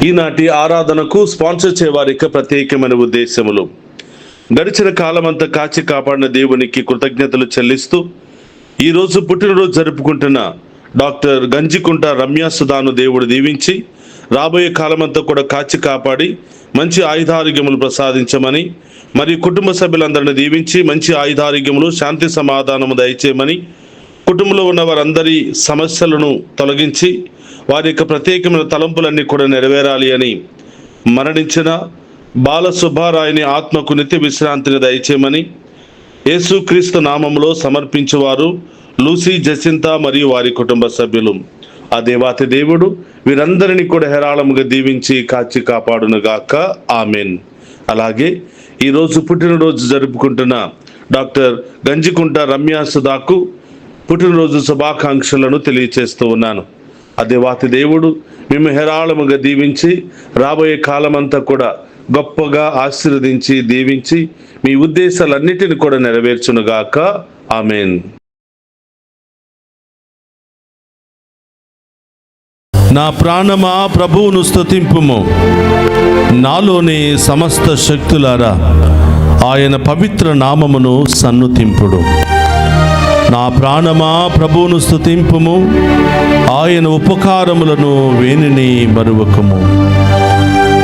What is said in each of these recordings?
ఈనాటి ఆరాధనకు స్పాన్సర్ చేయవారి యొక్క ప్రత్యేకమైన ఉద్దేశములు. గడిచిన కాలమంతా కాచి కాపాడిన దేవునికి కృతజ్ఞతలు చెల్లిస్తూ ఈరోజు పుట్టినరోజు జరుపుకుంటున్న డాక్టర్ గంజికుంట రమ్య సుధాను దేవుడు దీవించి రాబోయే కాలమంతా కూడా కాచి కాపాడి మంచి ఆయుధారోగ్యములు ప్రసాదించమని, మరియు కుటుంబ సభ్యులందరినీ దీవించి మంచి ఆయుధారోగ్యములు, శాంతి సమాధానము దయచేయమని, కుటుంబంలో ఉన్న వారందరి సమస్యలను తొలగించి వారి యొక్క ప్రత్యేకమైన తలంపులన్నీ కూడా నెరవేరాలి అని, మరణించిన బాల సుబ్బారాయుని ఆత్మకు నిత్య విశ్రాంతిని దయచేయమని యేసుక్రీస్తు నామములో సమర్పించువారు లూసీ జసింత మరియు వారి కుటుంబ సభ్యులు. ఆ దేవాతి దేవుడు వీరందరినీ కూడా హేరాళముగా దీవించి కాచి కాపాడునుగాక. ఆమెన్. అలాగే ఈరోజు పుట్టినరోజు జరుపుకుంటున్న డాక్టర్ గంజికుంట రమ్య సుధాకు పుట్టినరోజు శుభాకాంక్షలను తెలియచేస్తూ ఉన్నాను. ఆ దేవాతి దేవుడు మేము హేరాళముగా దీవించి రాబోయే కాలమంతా కూడా గొప్పగా ఆశీర్వదించి దీవించి మీ ఉద్దేశాలన్నిటిని కూడా నెరవేర్చునుగాక. ఆమెన్. నా ప్రాణమా ప్రభువును స్తుతింపుము, నాలోని సమస్త శక్తులారా ఆయన పవిత్ర నామమును సన్నుతింపుడు. నా ప్రాణమా ప్రభువును స్తుతింపుము, ఆయన ఉపకారములను వేణిని మరువకము.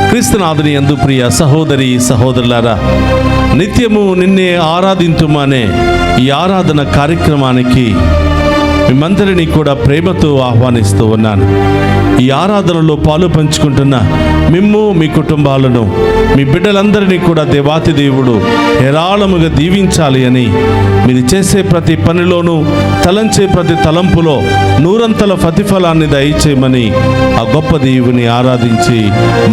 క్రీస్తునాథుని యందు ప్రియ సహోదరి సహోదరులారా, నిత్యము నిన్నే ఆరాధింతుమనే ఈ ఆరాధన కార్యక్రమానికి మిమ్మందరినీ కూడా ప్రేమతో ఆహ్వానిస్తూ ఉన్నాను. ఈ ఆరాధనలో పాలు పంచుకుంటున్న మిమ్ము, మీ కుటుంబాలను, మీ బిడ్డలందరినీ కూడా దేవాతి దేవుడు హేరాళముగా దీవించాలి అని, మీరు చేసే ప్రతి పనిలోనూ, తలంచే ప్రతి తలంపులో నూరంతల ప్రతిఫలాన్ని దయచేయమని ఆ గొప్ప దేవుని ఆరాధించి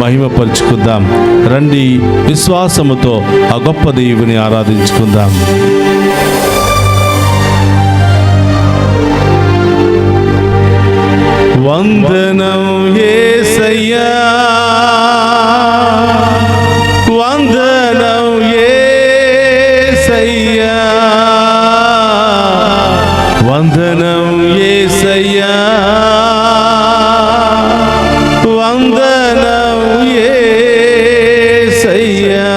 మహిమపరుచుకుందాం. రండి, విశ్వాసముతో ఆ గొప్ప దేవుని ఆరాధించుకుందాం. వందనం యేసయ్యా, వందనం యేసయ్యా, వందనం యేసయ్యా, వందనం యేసయ్యా.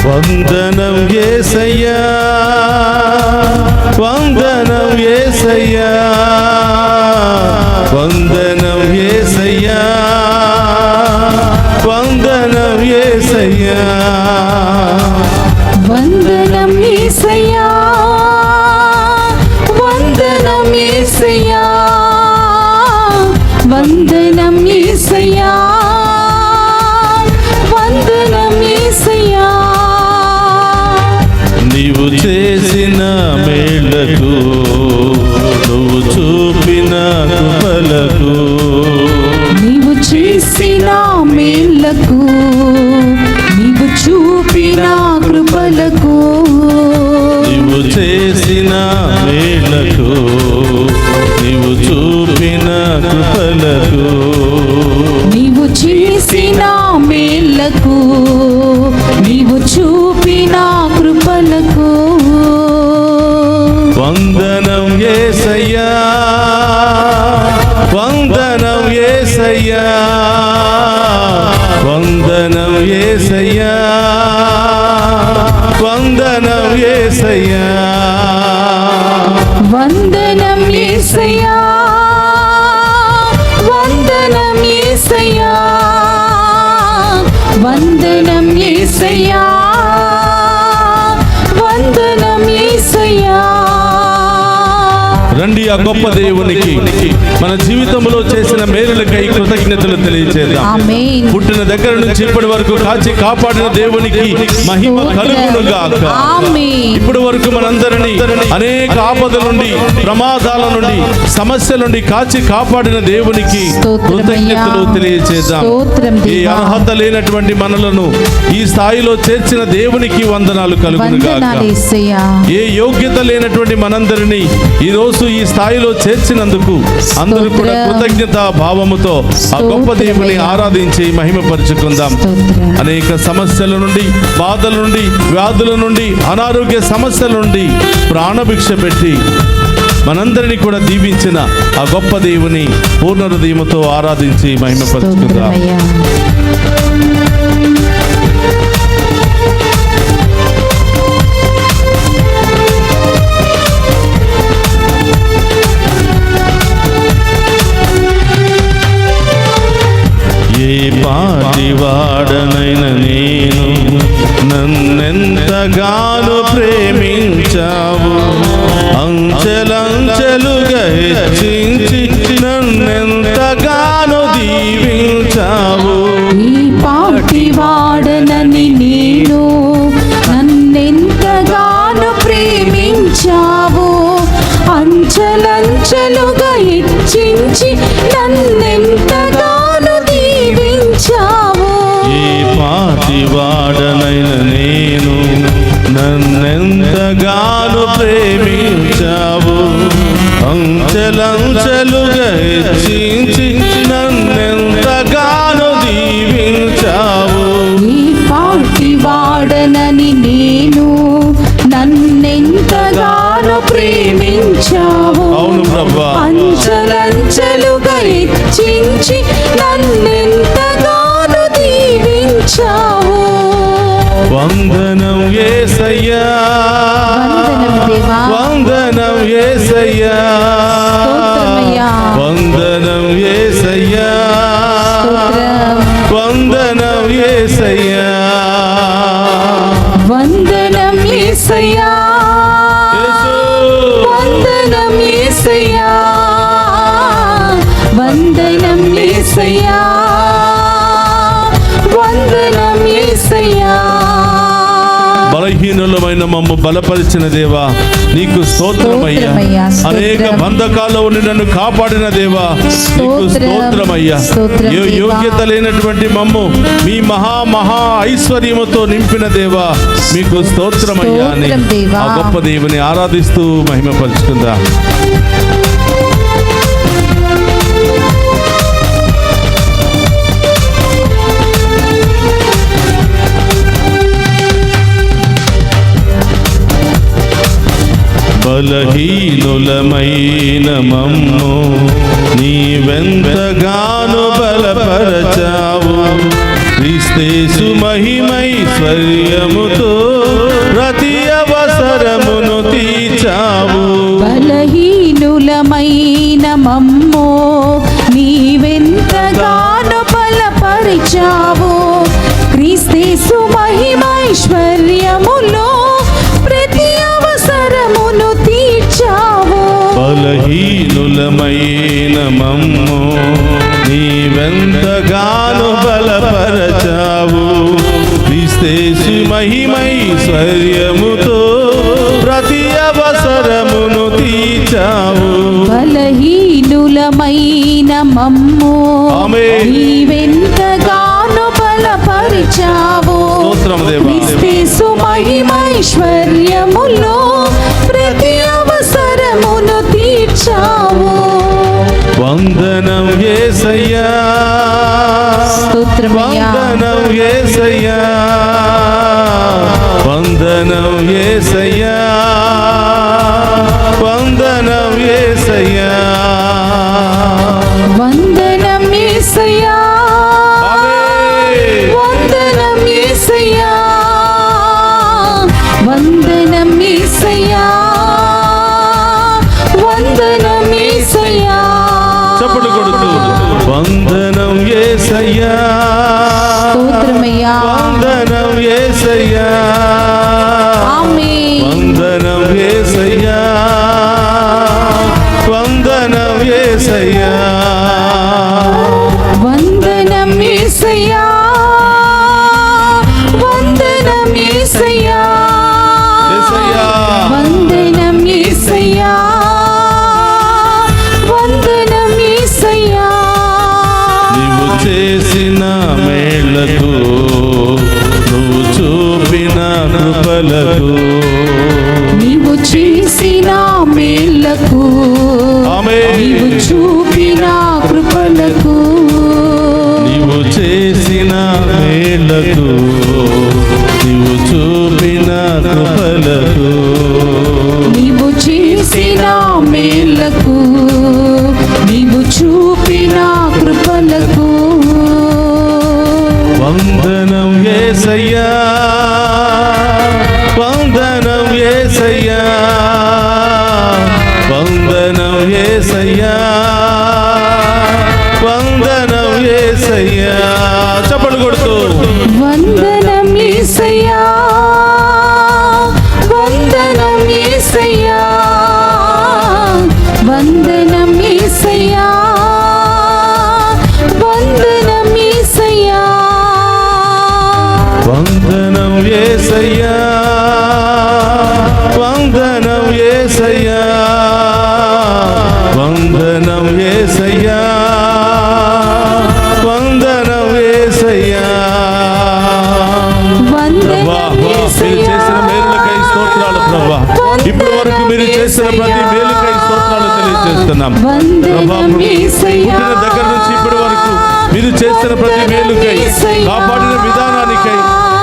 వందనం యేసయ్యా, వందనం యేసయ్యా, వందనం యేసయ్యా, వందనం యేసయ్యా, వందనం యేసయ్యా, వందనం యేసయ్యా, వందనం యేసయ్యా, వందనం యేసయ్యా. నీవు చేసిన మేళ్లకు, నువ్వు చూపిన కృపలకు, నీవు చేసిన మేళ్లకు, నీవు చూపిన కృపలకు, నీవు చేసిన మేళ్లకు, నీవు చూపిన కృపలకు, నీవు చేసిన మేళ్లకు, నీవు చూపిన కృపలకు. వందనం యేసయ్యా, వందనం యేసయ్యా, వందనం యేసయ్యా, వందనం యేసయ్యా, వందనం యేసయ్యా, వందనం యేసయ్యా, వందనం యేసయ్యా, వందనం యేసయ్యా. రండి ఆ గొప్ప దేవునికి మన జీవితంలో చేసిన మేలులకై కృతజ్ఞతలు తెలియజేద్దాం. ఆమేన్. పుట్టిన దగ్గర నుంచి ఇప్పటి వరకు కాచి కాపాడిన దేవునికి మహిమ కలుగును గాక. ఆమేన్. ఇప్పటి వరకు మనందరినీ అనేక ఆపదల నుండి, ప్రమాదాల నుండి, సమస్యల నుండి కాచి కాపాడిన దేవునికి కృతజ్ఞతలు తెలియజేద్దాం. స్తోత్రం ఈ దేవా. అర్హత లేనటువంటి మనలను ఈ స్థాయిలో చేర్చిన దేవునికి వందనాలు కలుగును గాక. వందనాలు యేసయ్యా. ఏ యోగ్యత లేనటువంటి మనందరినీ ఈ రోజు ఈ స్థాయిలో చేర్చినందుకు అందరూ కూడా కృతజ్ఞత భావముతో ఆ గొప్ప దేవుని ఆరాధించి మహిమపరుచుకుందాం. స్తోత్రం. అనేక సమస్యల నుండి, బాధల నుండి, వ్యాధుల నుండి, అనారోగ్య సమస్యల నుండి ప్రాణభిక్ష పెట్టి మనందరినీ కూడా దీవించిన ఆ గొప్ప దేవుని పూర్ణ హృదయముతో ఆరాధించి మహిమపరుచుకుందాం. స్తోత్రమయ్యా. ఏ పాటివాడనైన నేను నన్నెంతగానో ప్రేమించావు, అంచెలంచెలుగా హెచ్చించి నన్నెంతగానో దీవించావు. ఈ పాటి వాడనని నేను నన్నెంతగానో ప్రేమించావు, అంచెలంచెలుగా హెచ్చించి నన్నెంతగానో దీవించావు. ఏ పాటివాడనైన నేను నన్నెంతగానో ప్రేమించావు, అంచెలంచెలుగా హెచ్చించి నన్నెంతగానో దీవించావు. ఈ పాటి వాడనని నేను నన్నెంతగానో ప్రేమించావు, అవును ప్రభువా. అంచెలంచెలుగా హెచ్చించి నన్నెంతగానో దీవించావు. వందనం యేసయ్యా, వందనం దేవా. వందనం యేసయ్యా, స్తోత్రమయ్యా. వందనం యేసయ్యా, స్తోత్రం. వందనం యేసయ్యా. వందనం యేసయ్యా, వందనం యేసయ్యా, వందనం యేసయ్యా, వందనం యేసయ్యా. బలహీనులమైన మమ్ము బలపరిచిన దేవా నీకు స్తోత్రమయ్యా. స్తోత్రమయ్యా, స్తోత్రం. అనేక బంధకాల్లో ఉండి నన్ను కాపాడిన దేవా నీకు స్తోత్రమయ్యా. స్తోత్రం ఏ దేవా. యోగ్యత లేనటువంటి మమ్ము మీ మహా ఐశ్వర్యముతో నింపిన దేవా మీకు స్తోత్రమయ్యా అని స్తోత్రం దేవా. ఆ గొప్ప దేవుని ఆరాధిస్తూ మహిమపరుచుకుందా. బలహీనులమైన మమ్ము నీవెంతగానో బలపరచావు, క్రీస్తేసు మహిమైశ్వర్యముతో ప్రతి అవసరమును తీర్చావు. బలహీనులమైన మమ్ము నీవెంతగానో బలపరిచావు, క్రీస్తేసు మహిమైశ్వర్యములో ప్రతి అవసరమును తీర్చావు. బలహీనులమైన మమ్ము నీవెంతగానో బలపరచావు, క్రీస్తేసు మహిమైశ్వర్యముతో ప్రతి అవసరమును తీర్చావు. బలహీనులమైన మమ్ము ఆమేన్. నీవెంతగానో బలపరిచావు, స్తోత్రం దేవా. క్రీస్తు మహిమైశ్వర్యములో ప్రతి అవసరమును తీర్చావు. వందనం యేసయ్యా, స్తోత్రమయ్యా. వందనం యేసయ్యా, వందనం యేసయ్యా, వందనం యేసయ్యా. వందనం యేసయ్యా, ఆమేన్. వందనం యేసయ్యా, వందనం యేసయ్యా, వందనం యేసయ్యా. చప్పట్లు కొడుతూ వందనం యేసయ్యా, స్తోత్రమయ్యా. వందనం యేసయ్యా, ఆమేన్. వందనం యేసయ్యా, యేసయ్యా వందనం యేసయ్యా వందనం యేసయ్యా యేసయ్యా వందనం యేసయ్యా వందనం యేసయ్యా నీవు చేసిన మేళ్లకు నువ్వు చూపిన కృపలకు నీవు చేసిన మేళ్లకు ఆమేన్. నీవు చూపిన కృపలకు నీవు చేసిన మేళ్లకు నీవు చూపిన కృపలకు నీవు చేసిన మేళ్లకు నీవు చూపిన కృపలకు వందనం యేసయ్యా వందనం యేసయ్యా వందనం యేసయ్యా వందనం యేసయ్యా చప్పట్లు కొడుతూ వందనం యేసయ్యా వందనం యేసయ్యా వందనం యేసయ్యా వందనం యేసయ్యా వందనం యేసయ్యా వందనం యేసయ్యా వందనం యేసయ్యా వందనం యేసయ్యా ప్రభా, మీరు చేసిన మేలులకై స్తోత్రాలు ప్రభా. ఇప్పటి వరకు మీరు చేసిన ప్రతి మేలుకై స్తోత్రాలు తెలియజేస్తున్నాం ప్రభా. పుట్టిన దగ్గర నుంచి ఇప్పటి వరకు మీరు చేసిన ప్రతి మేలుకై, కాపాడిన విధానానికై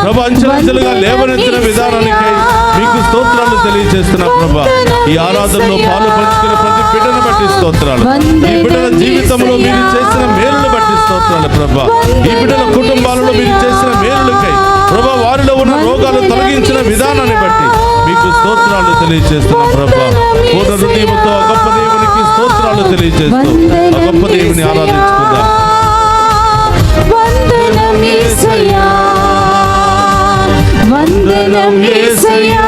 ప్రభా, అంచెలంచెలుగా లేవనెత్తిన విధానానికై మీకు స్తోత్రాలు తెలియజేస్తున్నాం ప్రభా. ఈ ఆరాధనలో పాలు పంచుకునే ప్రతి బిడ్డను బట్టి స్తోత్రాలు. ఈ బిడ్డల జీవితంలో మీరు చేసిన మేలును బట్టి స్తోత్రాలు ప్రభా. ఈ బిడ్డల కుటుంబాలలో మీరు చేసిన మేలులకై ప్రభా, వారిలో ఉన్న రోగాలు తొలగించిన విధానాన్ని బట్టి మీకు స్తోత్రాలు తెలియజేస్తున్నాం ప్రభా. పూర్ణ హృదయంతో ఆ గొప్ప దేవునికి స్తోత్రాలు తెలియజేస్తూ ఆ గొప్ప దేవుని ఆరాధించుకుందాం. వందనం యేసయ్యా వందనం యేసయ్యా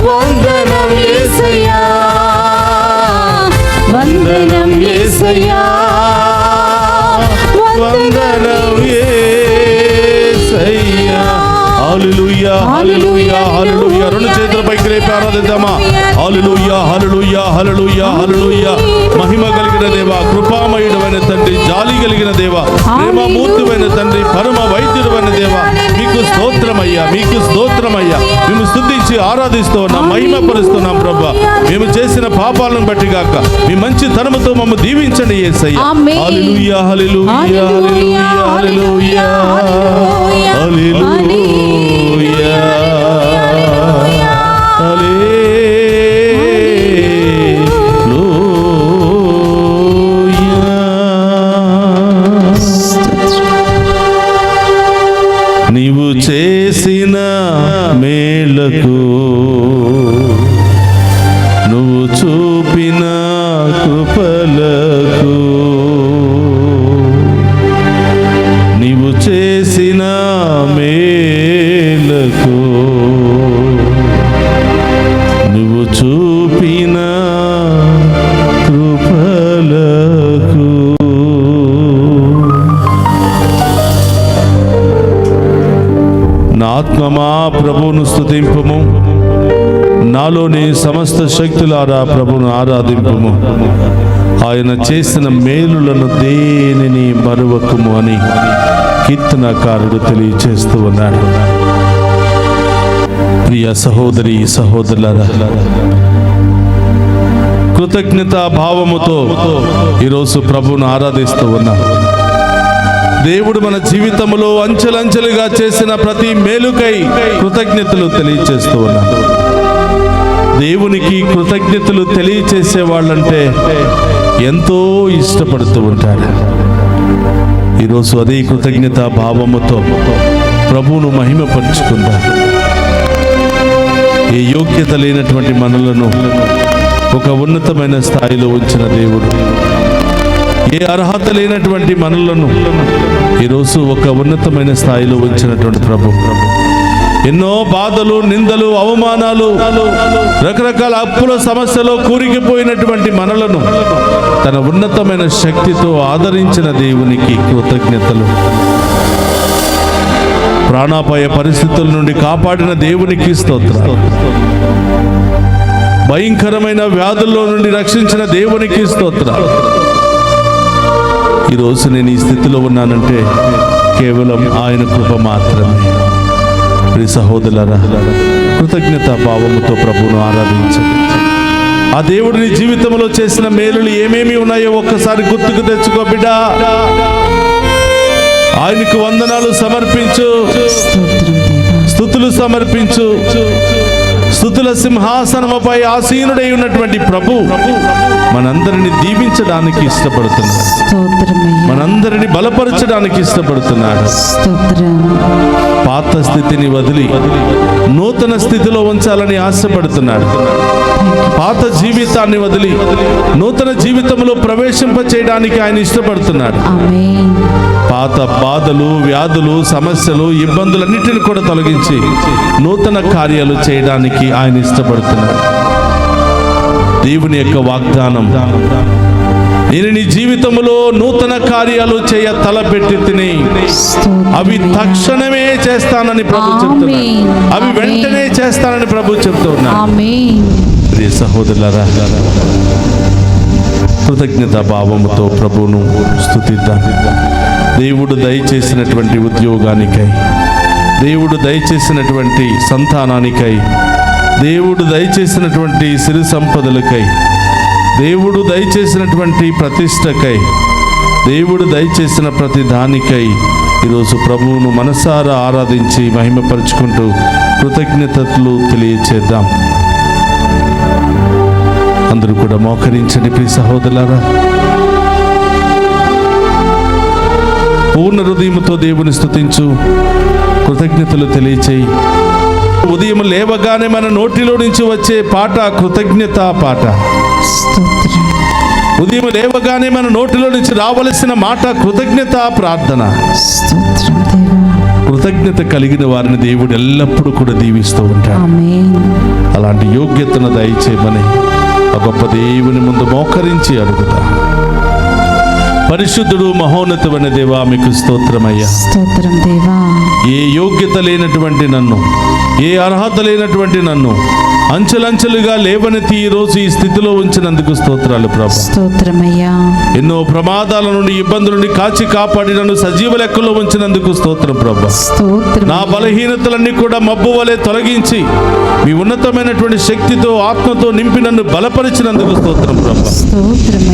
వందనం యేసయ్యా వందనం యేసయ్యా వందనం యేసయ్యా. హల్లెలూయా హల్లెలూయా హల్లెలూయా. రెండు చేతుల పైకి రేపి ఆరాధిద్దామా. హల్లెలూయా హల్లెలూయా హల్లెలూయా హల్లెలూయా. మహిమ కలిగిన దేవా, కృపామయుడమైన తండ్రి, జాలి కలిగిన దేవా, ప్రేమమూర్తివైన తండ్రి, పరమ వైద్యుడైన దేవా, మీకు స్తోత్రమయ్యా, మీకు స్తోత్రమయ్యా. మేము స్తుతించి ఆరాధిస్తూ ఉన్నాం, మహిమపరుస్తున్నాం ప్రభా. మేము చేసిన పాపాలను బట్టి గాక మీ మంచి తరముతో మమ్మ దీవించండి యేసయ్యా. ఆమేన్. హల్లెలూయా హల్లెలూయా హల్లెలూయా హల్లెలూయా హల్లెలూయా నీవు చేసిన మేళ్లకు నువ్వు చూపిన కృపలకు నీవు చేసిన మేళ్లకు నువ్వు చూపిన కృపలకు నా ఆత్మమా ప్రభువును స్తుతింపుము, నాలోని సమస్త శక్తులారా ప్రభువును ఆరాధింపుము. ఆయన చేసిన మేలులను దేనిని మరువకుము అని కీర్తనకారుడు తెలియచేస్తూ ఉన్నాడు. ప్రియ సహోదరి సహోదరులారా, కృతజ్ఞతా భావముతో ఈరోజు ప్రభువును ఆరాధిస్తూ ఉన్నాం. దేవుడు మన జీవితంలో అంచెలంచెలుగా చేసిన ప్రతి మేలుకై కృతజ్ఞతలు తెలియచేస్తూ ఉన్నాం. దేవునికి కృతజ్ఞతలు తెలియచేసే వాళ్ళంటే ఎంతో ఇష్టపడుతూ ఉంటారు. ఈరోజు అదే కృతజ్ఞతా భావముతో ప్రభువును మహిమపరుచుకుందాం. ఏ యోగ్యత లేనటువంటి మనలను ఒక ఉన్నతమైన స్థాయిలో ఉంచిన దేవుడు, ఏ అర్హత లేనటువంటి మనలను ఈరోజు ఒక ఉన్నతమైన స్థాయిలో ఉంచినటువంటి ప్రభు, ఎన్నో బాధలు, నిందలు, అవమానాలు, రకరకాల అప్పుల సమస్యలో కూరికిపోయినటువంటి మనలను తన ఉన్నతమైన శక్తితో ఆదరించిన దేవునికి కృతజ్ఞతలు. ప్రాణాపాయ పరిస్థితుల నుండి కాపాడిన దేవునికి స్తోత్రం. భయంకరమైన వ్యాధుల్లో నుండి రక్షించిన దేవునికి స్తోత్రం. ఈరోజు నేను ఈ స్థితిలో ఉన్నానంటే కేవలం ఆయన కృప మాత్రమే. ప్రియ సహోదరులారా, కృతజ్ఞతా భావముతో ప్రభువును ఆరాధించండి. ఆ దేవుడు నీ జీవితంలో చేసిన మేలులు ఏమేమి ఉన్నాయో ఒక్కసారి గుర్తుకు తెచ్చుకో బిడ్డ. ఆయనకు వందనాలు సమర్పించు, స్తుతులు సమర్పించు. స్తుతుల సింహాసనముపై ఆసీనుడై ఉన్నటువంటి ప్రభు మనందరిని దీవించడానికి ఇష్టపడుతున్నాడు. మనందరిని బలపరచడానికి ఇష్టపడుతున్నాడు. పాత స్థితిని వదిలి నూతన స్థితిలో ఉంచాలని ఆశపడుతున్నాడు. పాత జీవితాన్ని వదిలి నూతన జీవితంలో ప్రవేశింప చేయడానికి ఆయన ఇష్టపడుతున్నాడు. పాత బాధలు, వ్యాధులు, సమస్యలు, ఇబ్బందులన్నిటిని కూడా తొలగించి నూతన కార్యాలు చేయడానికి ఆయన ఇష్టపడుతున్నాడు. దేవుని యొక్క వాగ్దానం, నేను నీ జీవితంలో నూతన కార్యాలు చేయ తలపెట్టి తిని అవి తక్షణమే చేస్తానని ప్రభు చెప్తున్నాడు. అవి వెంటనే చేస్తానని ప్రభు చెప్తున్నాడు. ప్రియ సహోదరులారా, కృతజ్ఞతా భావముతో ప్రభువును స్తుతిద్దాం. దేవుడు దయచేసినటువంటి ఉద్యోగానికై, దేవుడు దయచేసినటువంటి సంతానానికై, దేవుడు దయచేసినటువంటి సిరి సంపదలకై, దేవుడు దయచేసినటువంటి ప్రతిష్టకై, దేవుడు దయచేసిన ప్రతి దానికై ఈరోజు ప్రభువును మనసారా ఆరాధించి మహిమపరుచుకుంటూ కృతజ్ఞతలు తెలియచేద్దాం. అందరూ కూడా మోకరించండి ప్రియ సహోదరులారా. పూర్ణ హృదయముతో దేవుని స్తుతించు, కృతజ్ఞతలు తెలియచేయి. ఉదయం లేవగానే మన నోటిలో నుంచి వచ్చే పాట కృతజ్ఞత పాట. ఉదయం లేవగానే మన నోటిలో నుంచి రావలసిన మాట కృతజ్ఞత ప్రార్థన. కృతజ్ఞత కలిగిన వారిని దేవుడు ఎల్లప్పుడూ కూడా దీవిస్తూ ఉంటాడు. అలాంటి యోగ్యతను దయచేయమని ఆ గొప్ప దేవుని ముందు మోకరించి అడుగుతా. పరిశుద్ధుడు, మహోన్నతమైన దేవా, మీకు స్తోత్రమయ్యా. స్తోత్రం దేవా. ఏ యోగ్యత లేనటువంటి నన్ను, ఏ అర్హత లేనటువంటి నన్ను అంచెలంచెలుగా లేవనెత్తి ఈ రోజు ఈ స్థితిలో ఉంచినందుకు స్తోత్రాలు ప్రభు. స్తోత్రమయ్యా. ఎన్నో ప్రమాదాల నుండి, ఇబ్బందుల నుండి కాచి కాపాడి నన్ను సజీవ లెక్కలో ఉంచినందుకు స్తోత్రం ప్రభు. స్తోత్రం. నా బలహీనతలన్నీ కూడా మబ్బు వలె తొలగించి మీ ఉన్నతమైనటువంటి శక్తితో, ఆత్మతో నింపి నన్ను బలపరిచినందుకు స్తోత్రం ప్రభు.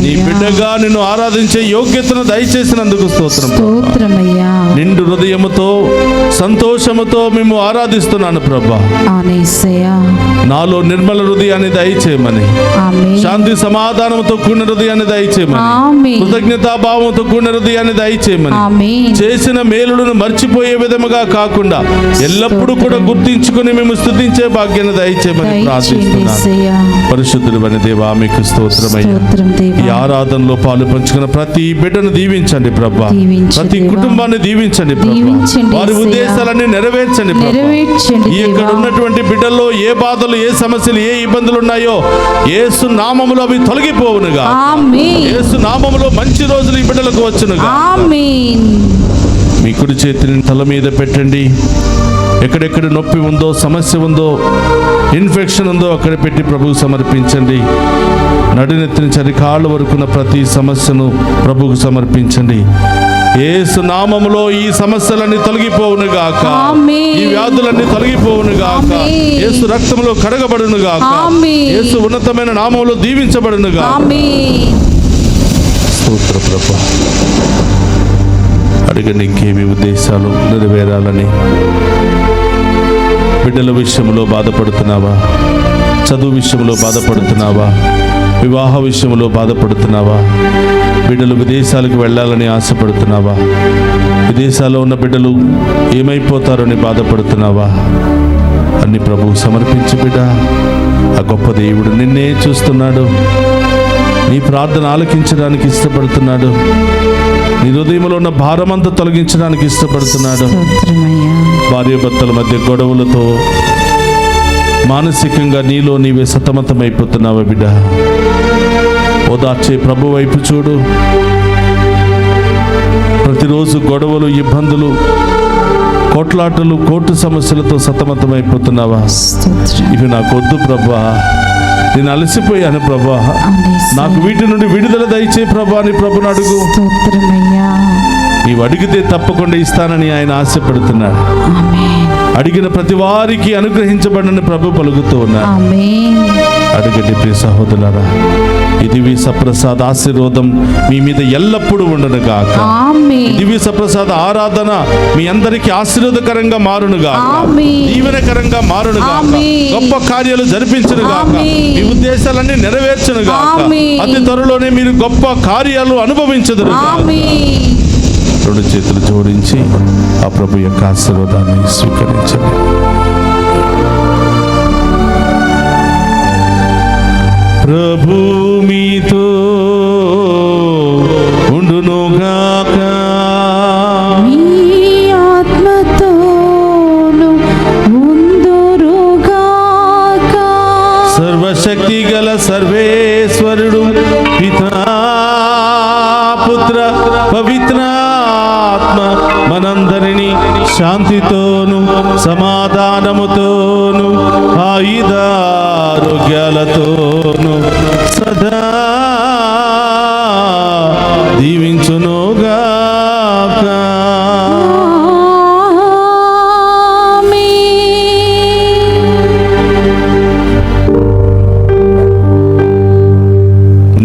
నీ బిడ్డగా నిన్ను ఆరాధించే యోగ్యతను దయచేసినందుకు స్తోత్రం. స్తోత్రమయ్యా. నిండు హృదయముతో, సంతోషముతో మేము ఆరాధిస్తున్నాను ప్రభు. నాలో నిర్మల హృదయాన్ని దయచేయమని, శాంతి సమాధానంతో కూడిన హృదయాన్ని దయచేయమని, కృతజ్ఞతాభావంతో కూడిన హృదయాన్ని దయచేయమని, చేసిన మేలులను మర్చిపోయే విధముగా కాకుండా ఎల్లప్పుడూ కూడా గుర్తించుకుని మేము స్తుతించే భాగ్యాన్ని దయచేయమని ప్రార్థిస్తున్నాను. పరిశుద్ధుడైన దేవా, మీకు స్తోత్రమయ్యా. ఈ ఆరాధనలో పాలు పంచుకున్న ప్రతి బిడ్డను దీవించండి ప్రభా. ప్రతి కుటుంబాన్ని దీవించండి ప్రభా. వారి ఉద్దేశాలన్నీ నెరవేర్చండి ప్రభా. ఇక్కడ ఉన్నటువంటి బిడ్డల్లో ఏ బాధలు, ఏ సమస్యలు, ఏ ఇబ్బందులు ఉన్నాయో యేసు నామములో అవి తొలగిపోవునుగా. యేసు నామములో మంచి రోజులు ఈ బిడ్డలకు వచ్చునుగా. మీ కుడి చేతిని తల మీద పెట్టండి. ఎక్కడెక్కడ నొప్పి ఉందో, సమస్య ఉందో, ఇన్ఫెక్షన్ ఉందో అక్కడ పెట్టి ప్రభువు సమర్పించండి. నడునెత్తిన చరికాళ్ళ వరకున్న ప్రతి సమస్యను ప్రభువుకు సమర్పించండి. యేసు నామములో ఈ సమస్యలన్నీ తొలగిపోవునుగాక. ఈ వ్యాధులన్నీ తొలగిపోవునుగాక. యేసు రక్తములో కడగబడునుగాక. యేసు ఉన్నతమైన నామములో దీవించబడునుగాక. స్తోత్ర ప్రభువా. అడిగండి ఇంకేమి ఉద్దేశాలు నెరవేరాలని. బిడ్డల విషయంలో బాధపడుతున్నావా? చదువు విషయంలో బాధపడుతున్నావా? వివాహ విషయంలో బాధపడుతున్నావా? బిడ్డలు విదేశాలకు వెళ్ళాలని ఆశపడుతున్నావా? విదేశాల్లో ఉన్న బిడ్డలు ఏమైపోతారని బాధపడుతున్నావా? అన్ని ప్రభువు సమర్పించు బిడ్డ. ఆ గొప్ప దేవుడు నిన్నే చూస్తున్నాడు. నీ ప్రార్థన ఆలకించడానికి ఇష్టపడుతున్నాడు. నీ హృదయంలో ఉన్న భారమంతా తొలగించడానికి ఇష్టపడుతున్నాడు. స్తోత్రమయ్యా. భార్యాభర్తల మధ్య గొడవలతో మానసికంగా నీలో నీవే సతమతమైపోతున్నావా బిడ్డ? ఓదార్చే ప్రభు వైపు చూడు. ప్రతిరోజు గొడవలు, ఇబ్బందులు, కొట్లాటలు, కోర్టు సమస్యలతో సతమతమైపోతున్నావా? స్తోత్రం. ఇవి నాకొద్దు ప్రభా, నేను అలసిపోయాను ప్రభా, నాకు వీటి నుండి విడుదల దయచే ప్రభా అని ప్రభుని అడుగు. స్తోత్రమయ్యా. నీవు అడిగితే తప్పకుండా ఇస్తానని ఆయన ఆశపడుతున్నాడు. ఆమేన్. అడిగిన ప్రతి వారికి అనుగ్రహించబడని ప్రభు పలుకుతూ ఉన్నాడు. ఆమేన్. అడగండి ప్రియ సహోదరులారా, ఇది సప్రసాద ఆశీర్వాదం మీ మీద ఎల్లప్పుడూ ఉండను గాక. ఆమేన్. దివ్య సప్రసాద ఆరాధన మీ అందరికీ ఆశీర్వాదకరంగా మారును గాక, ఆమేన్. దీవెనకరంగా మారును గాక, ఆమేన్. గొప్ప కార్యాలు జరిపించును గాక, ఆమేన్. మీ ఉద్దేశాలన్నీ నెరవేర్చును గాక, ఆమేన్. అతి త్వరలోనే మీరు గొప్ప కార్యాలు అనుభవించుదురు గాక. ఆమేన్. రెండు చేతులు జోడించి ఆ ప్రభు యొక్క ఆశీర్వాదాన్ని స్వీకరించండి. ప్రభు మీతో ఉండునుగాక. మీ ఆత్మతోను ఉందురుగాక. సర్వశక్తి గల సర్వేశ్వరుడు పితా పుత్ర పవిత్రాత్మ మనందరినీ శాంతితోను సమాధానముతోను ఆయుధారోగ్యాలతోను సదా దీవించునుగాక.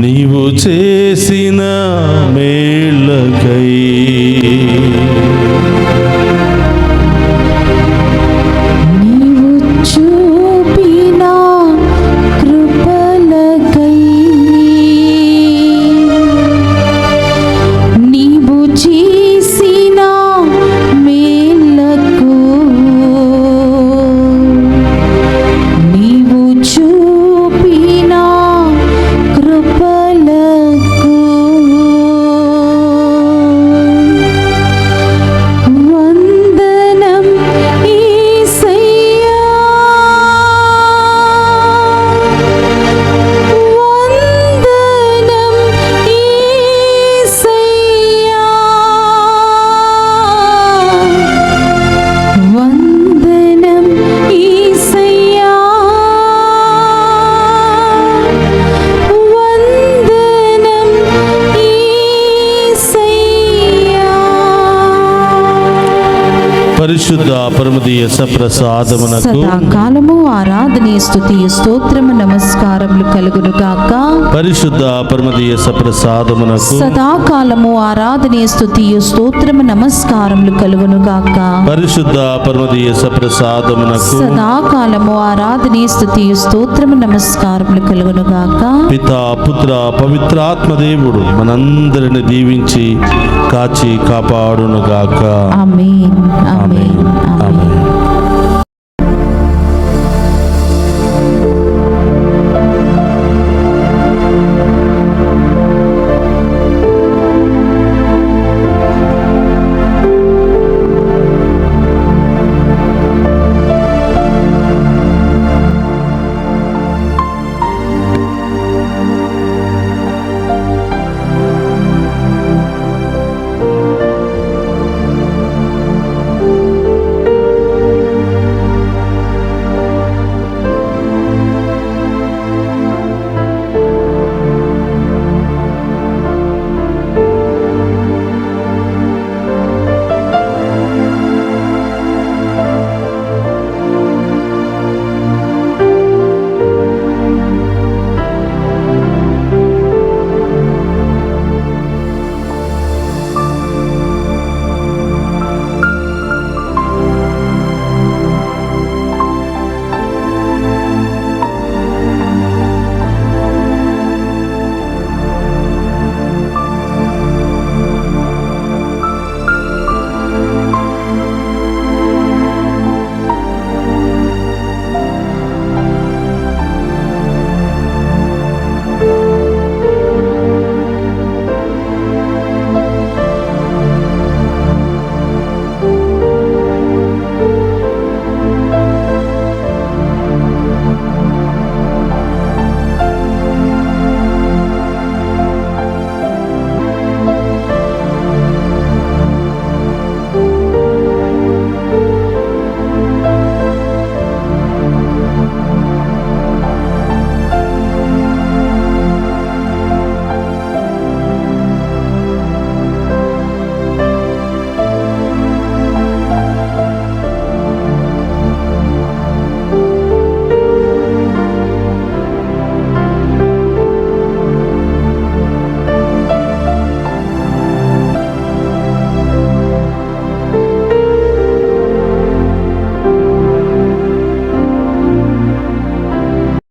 నీవు చేసిన మేళ్ళకై నీవు చూపిన కృపలకై నీవు చేసిన మేలకు నీవు చూపిన కృపలకు వందనం యేసయ్యా. వందనం యేసయ్యా. వందనం యేసయ్యా. వందనం యేసయ్యా. పరిశుద్ధ పరమదీయ సప్రసాదమునకు సదాకాలము ఆరాధనీయ స్తుతియు స్తోత్రము నమస్కారములు కలుగును గాక. పరిశుద్ధ పరమదీయ సప్రసాదమునకు సదాకాలము ఆరాధనీయ స్తుతియు స్తోత్రము నమస్కారములు కలుగును గాక. పరిశుద్ధ పరమదీయ సప్రసాదమునకు సదాకాలము ఆరాధనీయ స్తుతియు స్తోత్రము నమస్కారములు కలుగును గాక. పితా పుత్ర పవిత్రాత్మ దేవుడు మనందరిని దీవించి కాచి కాపాడునుగాక. ఆమేన్. ఆమేన్. ఆమేన్.